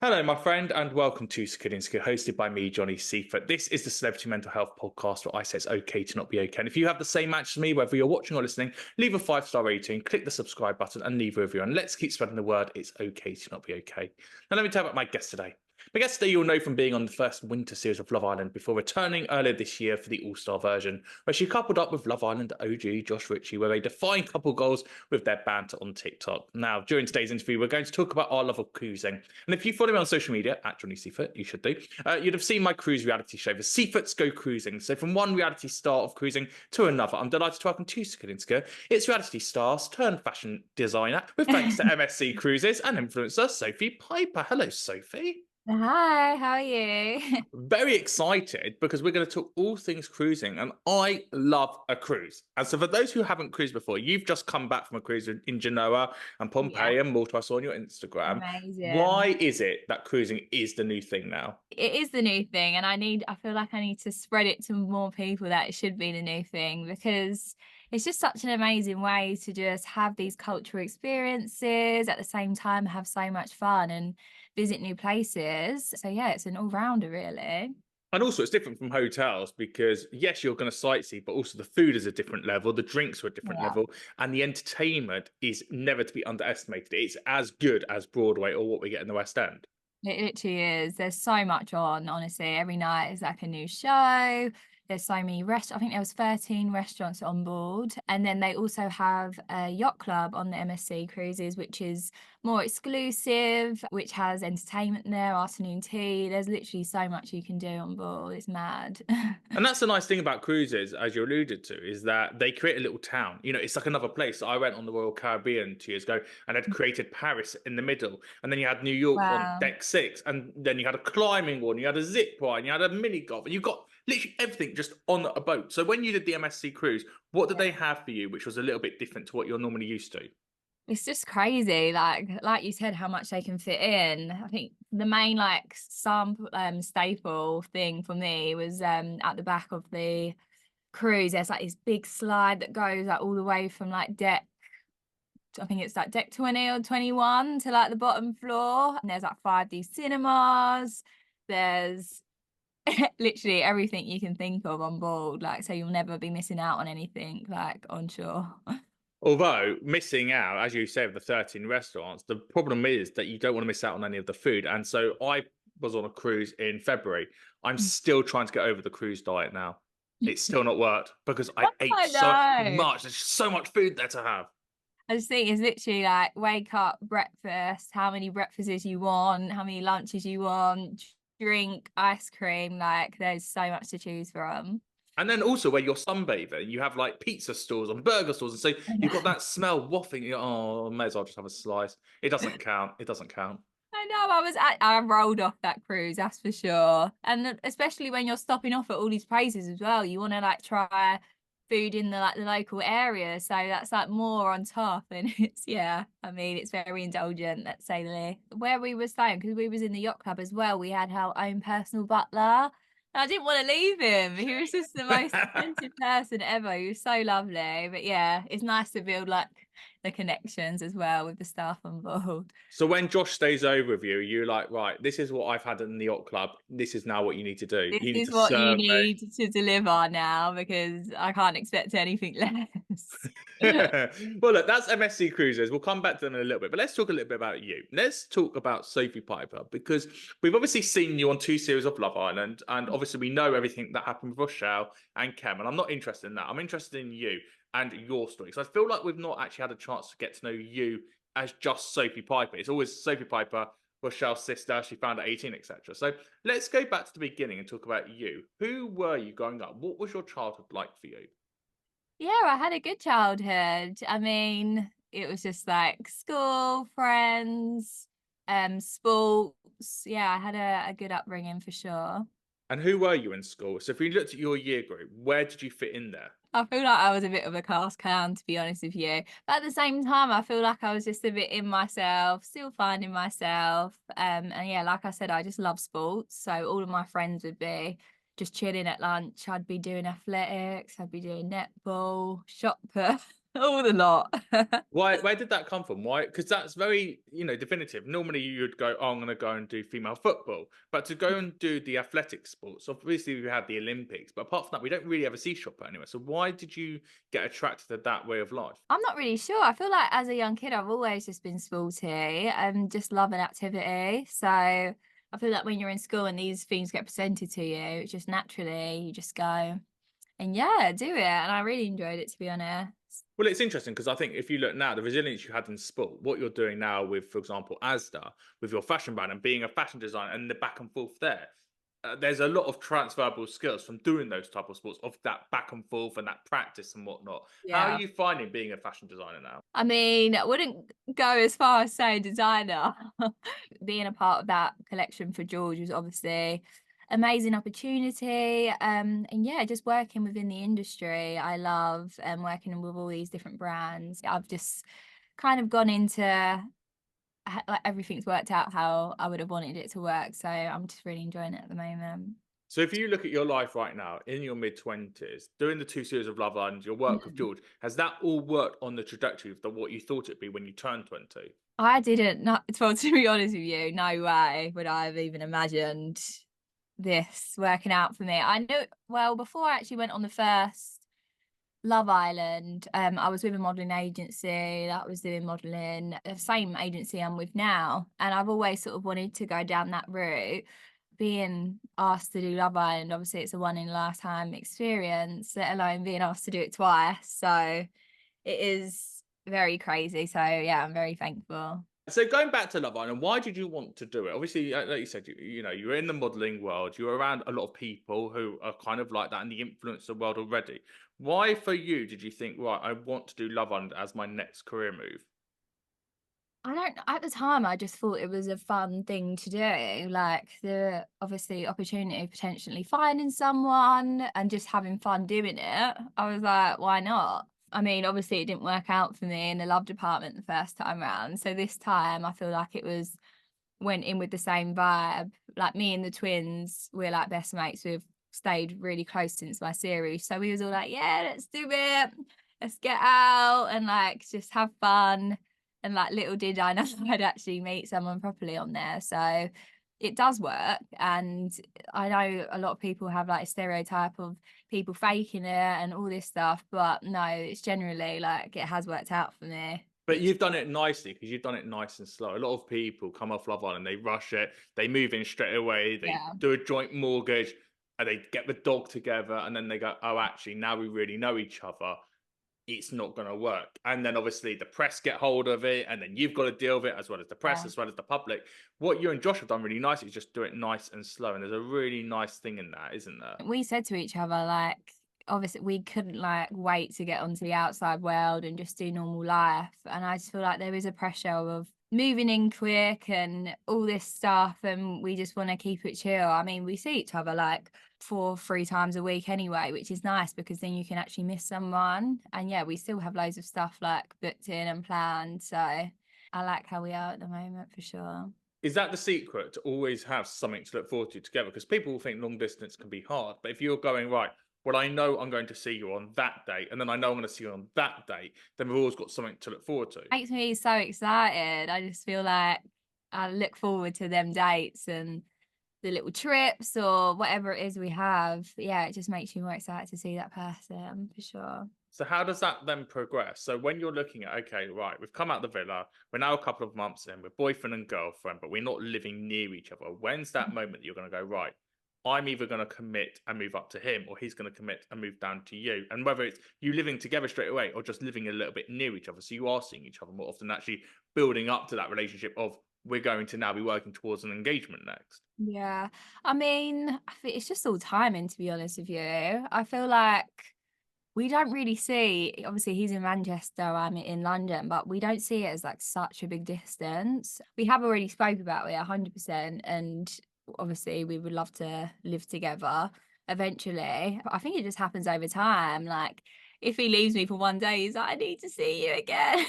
Hello, my friend, and welcome to Security Insecure, hosted by me, Johnny Seifert. This is the Celebrity Mental Health podcast where I say it's okay to not be okay. And if you have the same match as me, whether you're watching or listening, leave a 5-star rating, click the subscribe button, and leave a review. And let's keep spreading the word. It's okay to not be okay. Now, let me tell you about my guest today. My guest today, you'll know from being on the first winter series of Love Island before returning earlier this year for the All-Star version, where she coupled up with Love Island OG Josh Ritchie, where they define couple goals with their banter on TikTok. Now, during today's interview, we're going to talk about our love of cruising. And if you follow me on social media, at Johnny Seifert, you should do, you'd have seen my cruise reality show, The Seiferts Go Cruising. So from one reality star of cruising to another, I'm delighted to welcome to Security Insecure. It's reality stars turned fashion designer, with thanks to MSC Cruises and influencer Sophie Piper. Hello, Sophie. Hi, how are you? Very excited because we're going to talk all things cruising, and I love a cruise. And so, for those who haven't cruised before, you've just come back from a cruise in Genoa and Yeah, Pompeii and Malta. I saw on your Instagram. amazing. Why is it that cruising is the new thing now? It is the new thing, and I feel like I need to spread it to more people that it should be the new thing because it's just such an amazing way to just have these cultural experiences at the same time, have so much fun and visit new places. So yeah, it's an all-rounder really. And also, it's different from hotels because, yes, you're going to sightsee, but also the food is a different level, the drinks are a different Yeah. level, and the entertainment is never to be underestimated. It's as good as Broadway or what we get in the West End. It literally is. There's so much on, honestly. Every night is like a new show. There's so many restaurants. I think there was 13 restaurants on board. And then they also have a yacht club on the MSC Cruises, which is more exclusive, which has entertainment there, afternoon tea. There's literally so much you can do on board. It's mad. And that's the nice thing about cruises, as you alluded to, is that they create a little town. You know, it's like another place. I went on the Royal Caribbean 2 years ago and had created Paris in the middle. And then you had New York on Wow. deck 6. And then you had a climbing one, you had a zip line, you had a mini golf, and you got literally everything just on a boat. So when you did the MSC cruise, what did they have for you, which was a little bit different to what you're normally used to? It's just crazy, like you said, how much they can fit in. I think the main staple thing for me was at the back of the cruise. There's like this big slide that goes like all the way from like deck. I think it's like deck 20 or 21 to like the bottom floor. And there's like 5D cinemas. There's literally everything you can think of on board. Like, so you'll never be missing out on anything like on shore. Although missing out, as you say, of the 13 restaurants, the problem is that you don't want to miss out on any of the food. And so I was on a cruise in February. I'm still trying to get over the cruise diet now. It's still not worked because I ate I so know. much. There's so much food there to have. I just think it's literally like wake up, breakfast, how many breakfasts you want, how many lunches you want, drink, ice cream. Like there's so much to choose from. And then also where you're sunbathing, you have like pizza stores and burger stores. And so I you've know. got that smell wafting. You're, oh, I may as well just have a slice. It doesn't count. It doesn't count. I know. I rolled off that cruise, that's for sure. And especially when you're stopping off at all these places as well, you want to like try food in the local area. So that's like more on top. And it's yeah. I mean, it's very indulgent. Let's say the least. Where we were staying, because we was in the yacht club as well, we had our own personal butler. I didn't want to leave him. He was just the most attentive person ever. He was so lovely. But yeah, it's nice to build like the connections as well with the staff on board. So when Josh stays over with you, you're like, right, this is what I've had in the yacht club. This is now what you need to do. This You need is to what you serve me. need to deliver now because I can't expect anything less. Well, look, that's MSC Cruises. We'll come back to them in a little bit, but let's talk a little bit about you. Let's talk about Sophie Piper because we've obviously seen you on 2 series of Love Island, and obviously we know everything that happened with Rochelle and Kem, and I'm not interested in that. I'm interested in you and your story. So I feel like we've not actually had a chance to get to know you as just Sophie Piper. It's always Sophie Piper, Rochelle's sister. She found at 18, etc. So let's go back to the beginning and talk about you. Who were you growing up? What was your childhood like for you? Yeah, I had a good childhood. I mean, it was just like school, friends, sports. Yeah, I had a good upbringing for sure. And who were you in school? So if we looked at your year group, where did you fit in there? I feel like I was a bit of a class clown, to be honest with you. But at the same time, I feel like I was just a bit in myself, still finding myself. And yeah, like I said, I just love sports. So all of my friends would be just chilling at lunch. I'd be doing athletics, I'd be doing netball, shot put. All the lot. Why? Where did that come from? Why? Because that's very, definitive. Normally, you'd go, "Oh, I'm going to go and do female football," but to go and do the athletic sports, obviously, we have the Olympics, but apart from that, we don't really ever see shot put anywhere. So, why did you get attracted to that way of life? I'm not really sure. I feel like as a young kid, I've always just been sporty and just love an activity. So I feel like when you're in school and these things get presented to you, it's just naturally you just go and yeah, do it. And I really enjoyed it, to be honest. Well, it's interesting because I think if you look now, the resilience you had in sport, what you're doing now with, for example, Asda, with your fashion brand and being a fashion designer and the back and forth there, there's a lot of transferable skills from doing those type of sports, of that back and forth and that practice and whatnot. How are Yeah. you finding being a fashion designer now? I mean, I wouldn't go as far as saying designer. Being a part of that collection for George was obviously amazing opportunity. And yeah, just working within the industry, I love working with all these different brands. I've just kind of gone into like everything's worked out how I would have wanted it to work. So I'm just really enjoying it at the moment. So if you look at your life right now, in your mid-20s, doing the two series of Love Island, your work with Mm. George, has that all worked on the trajectory of what you thought it'd be when you turned 20? I didn't not well, to be honest with you, no way would I have even imagined this working out for me. I knew well before I actually went on the first Love Island, I was with a modelling agency that was doing modelling, the same agency I'm with now. And I've always sort of wanted to go down that route. Being asked to do Love Island, obviously it's a one in a lifetime experience, let alone being asked to do it twice. So it is very crazy. So yeah, I'm very thankful. So going back to Love Island, why did you want to do it? Obviously, like you said, you were in the modelling world, you were around a lot of people who are kind of like that in the influencer world already. Why for you did you think, right, I want to do Love Island as my next career move? I don't at the time, I just thought it was a fun thing to do, like, the obviously opportunity of potentially finding someone and just having fun doing it. I was like, "Why not?" I mean, obviously, it didn't work out for me in the love department the first time round, so this time, I feel like it was went in with the same vibe. Like, me and the twins, we're, like, best mates. We've stayed really close since my series, so we was all like, "Yeah, let's do it. Let's get out and, like, just have fun." And like little did I know I'd actually meet someone properly on there. So it does work. And I know a lot of people have like a stereotype of people faking it and all this stuff, but no, it's generally like it has worked out for me. But Which you've done it nicely because you've done it nice and slow. A lot of people come off Love Island, they rush it, they move in straight away, they yeah. do a joint mortgage, and they get the dog together, and then they go, oh, actually, now we really know each other. It's not going to work. And then obviously the press get hold of it, and then you've got to deal with it as well as the press, Yeah. as well as the public. What you and Josh have done really nicely is just do it nice and slow. And there's a really nice thing in that, isn't there? We said to each other, like, obviously we couldn't like wait to get onto the outside world and just do normal life. And I just feel like there is a pressure of moving in quick and all this stuff, and we just want to keep it chill. I mean, we see each other like 3 times a week anyway, which is nice because then you can actually miss someone. And yeah, we still have loads of stuff like booked in and planned. So I like how we are at the moment for sure. Is that the secret, to always have something to look forward to together? Because people will think long distance can be hard, but if you're going, right, well, I know I'm going to see you on that date, and then I know I'm going to see you on that date, then we've always got something to look forward to. Makes me so excited. I just feel like I look forward to them dates and the little trips or whatever it is we have. Yeah, it just makes you more excited to see that person for sure. So how does that then progress? So when you're looking at, okay, right, we've come out the villa, we're now a couple of months in, we're boyfriend and girlfriend, but we're not living near each other. When's that moment that you're going to go, right, I'm either going to commit and move up to him, or he's going to commit and move down to you? And whether it's you living together straight away or just living a little bit near each other, so you are seeing each other more often, actually building up to that relationship of, we're going to now be working towards an engagement next. Yeah. I mean, I think it's just all timing, to be honest with you. I feel like we don't really see, obviously he's in Manchester, I'm in London, but we don't see it as like such a big distance. We have already spoke about it 100%, and obviously we would love to live together eventually. I think it just happens over time. Like if he leaves me for one day, he's like, I need to see you again.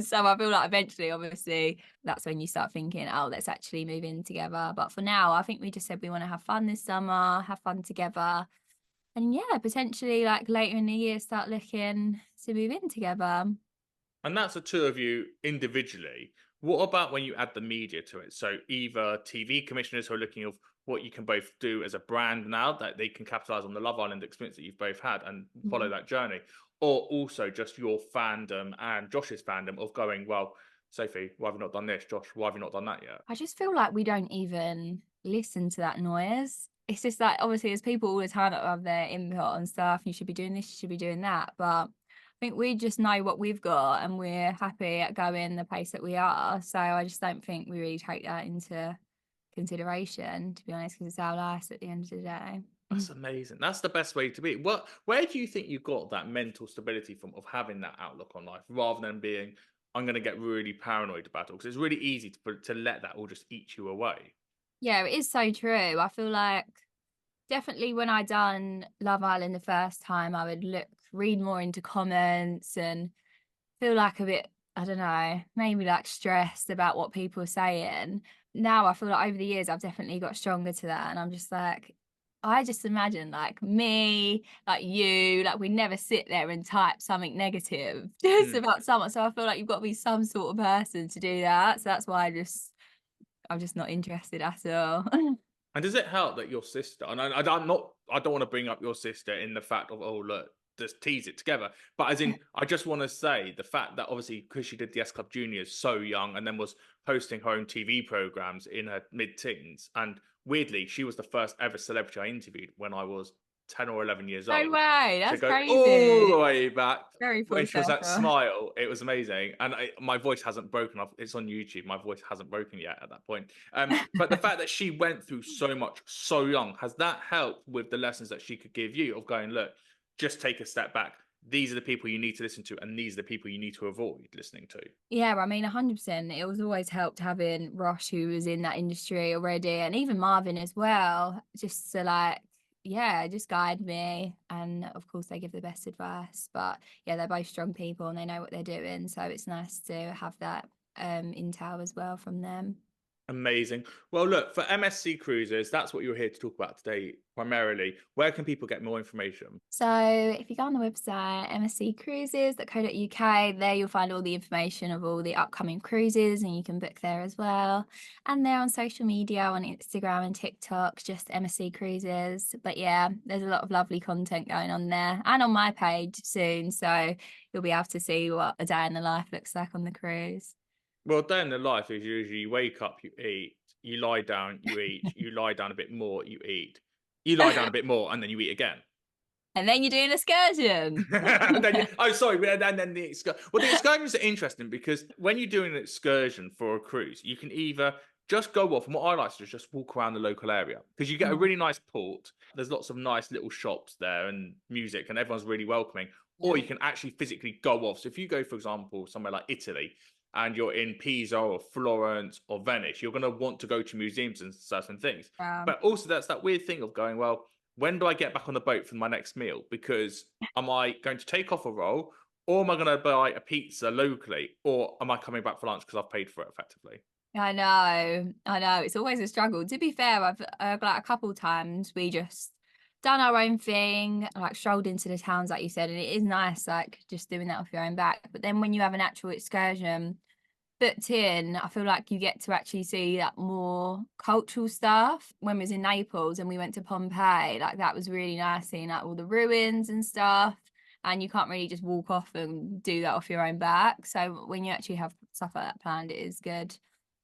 So I feel like eventually, obviously, that's when you start thinking, oh, let's actually move in together. But for now, I think we just said we want to have fun this summer, have fun together, And yeah, potentially like later in the year start looking to move in together. And that's the two of you individually. What about when you add the media to it? So either TV commissioners who are looking of what you can both do as a brand now that they can capitalize on the Love Island experience that you've both had and follow Mhm. that journey, or also just your fandom and Josh's fandom of going, well, Sophie, why have you not done this? Josh, why have you not done that yet? I just feel like we don't even listen to that noise. It's just like obviously there's people all the time that have their input on stuff. You should be doing this, you should be doing that. But I think we just know what we've got and we're happy at going the pace that we are. So I just don't think we really take that into consideration, to be honest, because it's our lives at the end of the day. That's amazing. That's the best way to be. Where do you think you got that mental stability from of having that outlook on life rather than being, I'm going to get really paranoid about it? Because it's really easy to let that all just eat you away. Yeah, it is so true. I feel like definitely when I done Love Island the first time, I would read more into comments and feel like a bit, I don't know, maybe like stressed about what people are saying. Now I feel like over the years I've definitely got stronger to that. And I'm just like, I just imagine like me, like you, like we never sit there and type something negative just Hmm. about someone. So I feel like you've got to be some sort of person to do that. So that's why I'm just not interested at all. And does it help that your sister, and I'm not, I don't want to bring up your sister in the fact of, oh, look, just tease it together. But as in, I just want to say the fact that obviously, because she did the S Club Juniors so young and then was hosting her own TV programs in her mid teens. And weirdly, she was the first ever celebrity I interviewed when I was 10 or 11 years No old. way, To that's go all the crazy. way back Very when full she was that circle. smile, it was amazing. And my voice hasn't broken off. It's on YouTube. My voice hasn't broken yet at that point. But the fact that she went through so much so young, has that helped with the lessons that she could give you of going, look, just take a step back. These are the people you need to listen to, and these are the people you need to avoid listening to. Yeah, I mean, 100%. It was always helped having Rosh, who was in that industry already, and even Marvin as well, just to like, yeah, just guide me. And of course, they give the best advice. But yeah, they're both strong people and they know what they're doing. So it's nice to have that intel as well from them. Amazing. Well, look, for MSC Cruises, that's what you're here to talk about today, primarily. Where can people get more information? So if you go on the website, msccruises.co.uk, there you'll find all the information of all the upcoming cruises and you can book there as well. And they're on social media on Instagram and TikTok, just MSC Cruises. But yeah, there's a lot of lovely content going on there and on my page soon. So you'll be able to see what a day in the life looks like on the cruise. Well, day in the life is usually you wake up, you eat, you lie down, you eat, you lie down a bit more, you eat, you lie down a bit more, and then you eat again. And then you do an excursion. And then oh, sorry, and then the excursion. Well, the excursions are interesting because when you're doing an excursion for a cruise, you can either just go off, and what I like to do is just walk around the local area because you get a Mm, really nice port. There's lots of nice little shops there and music, and everyone's really welcoming. Or yeah. you can actually physically go off. So if you go, for example, somewhere like Italy, and you're in Pisa or Florence or Venice, you're going to want to go to museums and certain things. Um, But also, that's that weird thing of going, well, when do I get back on the boat for my next meal? Because am I going to take off a roll, or am I going to buy a pizza locally, or am I coming back for lunch because I've paid for it effectively? I know, I know. It's always a struggle. To be fair, I've like a couple times we just done our own thing, like strolled into the towns, like you said, and it is nice, like just doing that off your own back. But then when you have an actual excursion booked in, I feel like you get to actually see that more cultural stuff. When we was in Naples and we went to Pompeii, like that was really nice seeing like all the ruins and stuff. And you can't really just walk off and do that off your own back. So when you actually have stuff like that planned, it is good.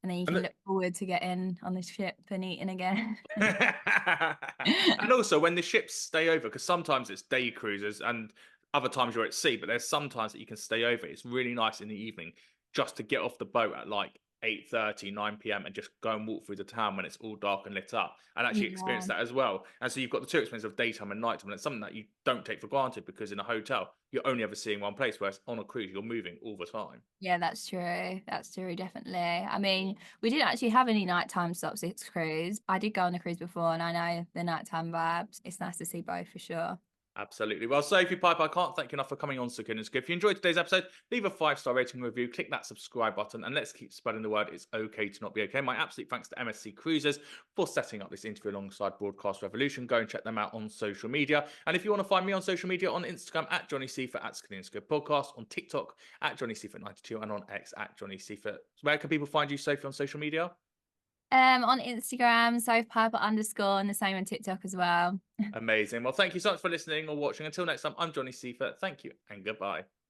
And then you can And look forward to getting on the ship and eating again. and also when the ships stay over, because sometimes it's day cruises and other times you're at sea, but there's sometimes that you can stay over. It's really nice in the evening just to get off the boat at like 8:30, 9 p.m. and just go and walk through the town when it's all dark and lit up and actually Yeah. experience that as well. And so you've got the two experiences of daytime and nighttime, and it's something that you don't take for granted because in a hotel, you're only ever seeing one place, whereas on a cruise, you're moving all the time. Yeah, that's true. That's true, definitely. I mean, we didn't actually have any nighttime stops this cruise. I did go on a cruise before and I know the nighttime vibes. It's nice to see both for sure. Absolutely. Well, Sophie Piper, I can't thank you enough for coming on So Good and Good. If you enjoyed today's episode, leave a 5-star rating and review, click that subscribe button, and let's keep spreading the word. It's okay to not be okay. My absolute thanks to MSC Cruises for setting up this interview alongside Broadcast Revolution. Go and check them out on social media. And if you want to find me on social media, on Instagram at Johnny Seifert, at Good and Good Podcast, on TikTok at Johnny Seifert92, and on X at Johnny Seifert. Where can people find you, Sophie, on social media? On Instagram, Sophie Piper _ and the same on TikTok as well. Amazing. Well, thank you so much for listening or watching. Until next time, I'm Johnny Seifert. Thank you and goodbye.